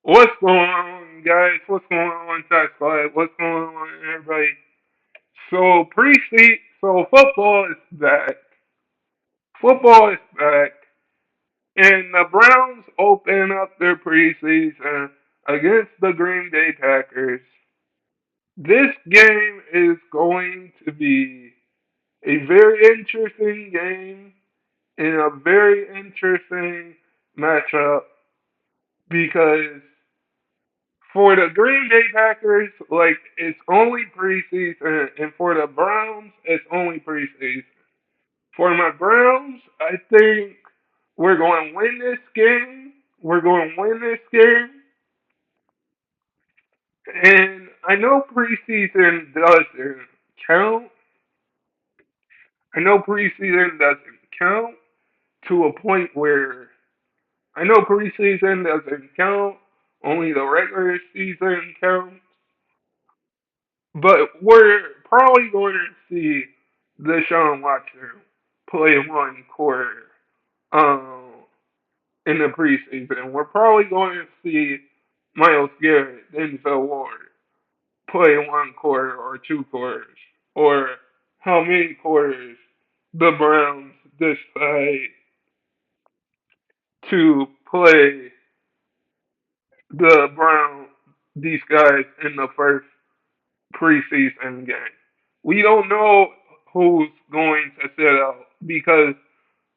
What's going on, guys? What's going on, Tech Squad? What's going on, everybody? So football is back. Football is back, and the Browns open up their preseason against the Green Bay Packers. This game is going to be a very interesting game and a very interesting matchup because for the Green Bay Packers, like it's only preseason, and for the Browns, it's only preseason. For my Browns, I think we're going to win this game. We're going to win this game, and I know preseason doesn't count. I know preseason doesn't count to a point where I know preseason doesn't count. Only the regular season counts. But we're probably going to see Deshaun Watson play one quarter um, in the preseason. We're probably going to see Miles Garrett, Denzel Ward play one quarter or two quarters, or how many quarters the Browns decide to play these guys in the first preseason game. We don't know who's going to sit out because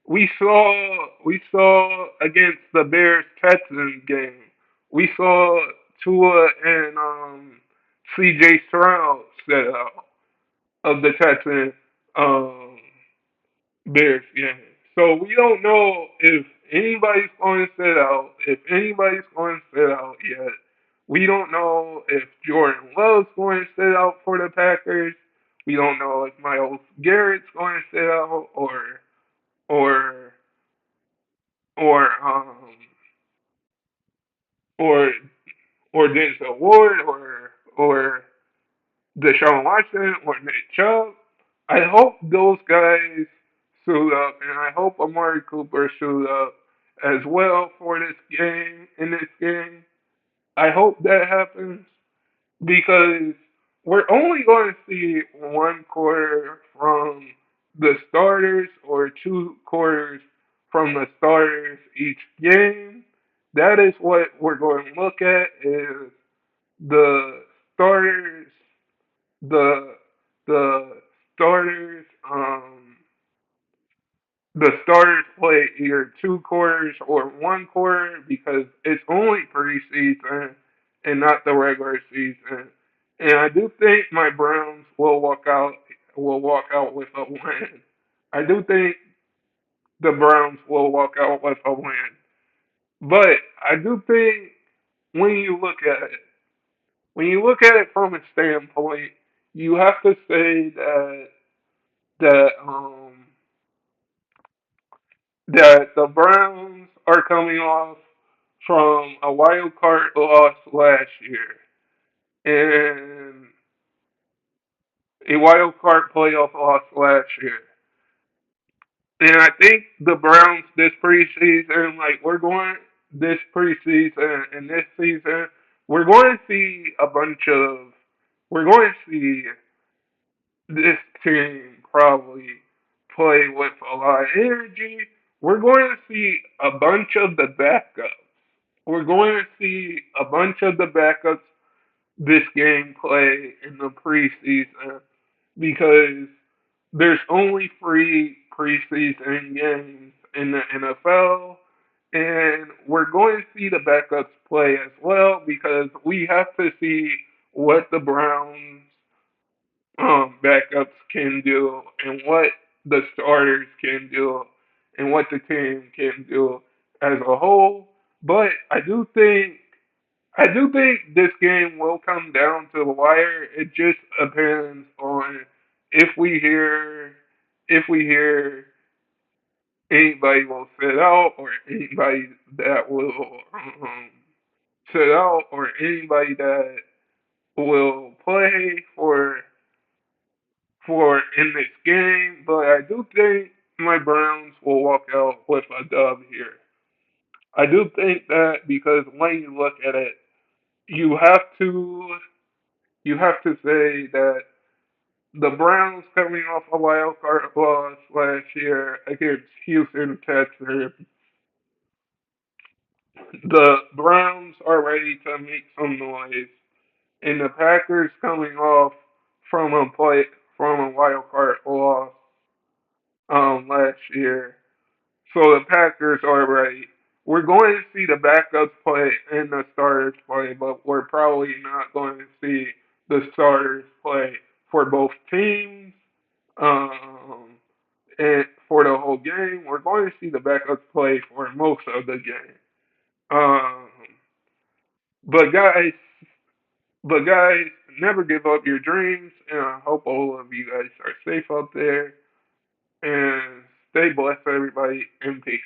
we saw against the Bears Texans game. We saw Tua and CJ Stroud sit out of the Texans um Bears game. So we don't know if anybody's going to sit out, if anybody's going to sit out yet. We don't know if Jordan Love's going to sit out for the Packers. We don't know if Miles Garrett's going to sit out or or or or Denzel Ward or Deshaun Watson or Nick Chubb. I hope those guys suit up, and I hope Amari Cooper suit up as well for this game. In this game, I hope that happens because we're only going to see one quarter from the starters or two quarters from the starters each game. That is what we're going to look at is the starters the the starters the starters play either two quarters or one quarter because it's only preseason and not the regular season. And I do think my Browns will walk out with a win. I do think the Browns will walk out with a win. But I do think when you look at it, when you look at it from a standpoint, you have to say that that the Browns are coming off from a wild card loss last year and a wild card playoff loss last year. And I think the Browns this preseason, like this preseason and this season, we're going to see we're going to see this team probably play with a lot of energy. We're going to see a bunch of the backups. We're going to see a bunch of the backups this game play in the preseason because there's only three preseason games in the NFL, and we're going to see the backups play as well because we have to see what the Browns backups can do and what the starters can do and what the team can do as a whole. But I do think this game will come down to the wire. It just depends on if we hear if we hear anybody will sit out or anybody that will sit out or anybody that will play for in this game, but I do think my Browns will walk out with a dub here. I do think that because when you look at it, you have to you have to say that the Browns coming off a wild card loss last year against Houston Texans, the Browns are ready to make some noise, and the Packers coming off from a play from a wild card loss last year. So the Packers are ready. We're going to see the backups play and the starters play, but we're probably not going to see the starters play for both teams. Um, and for the whole game, we're going to see the backups play for most of the game. Um, but guys, but guys, never give up your dreams, and I hope all of you guys are safe out there and stay blessed, everybody, and peace.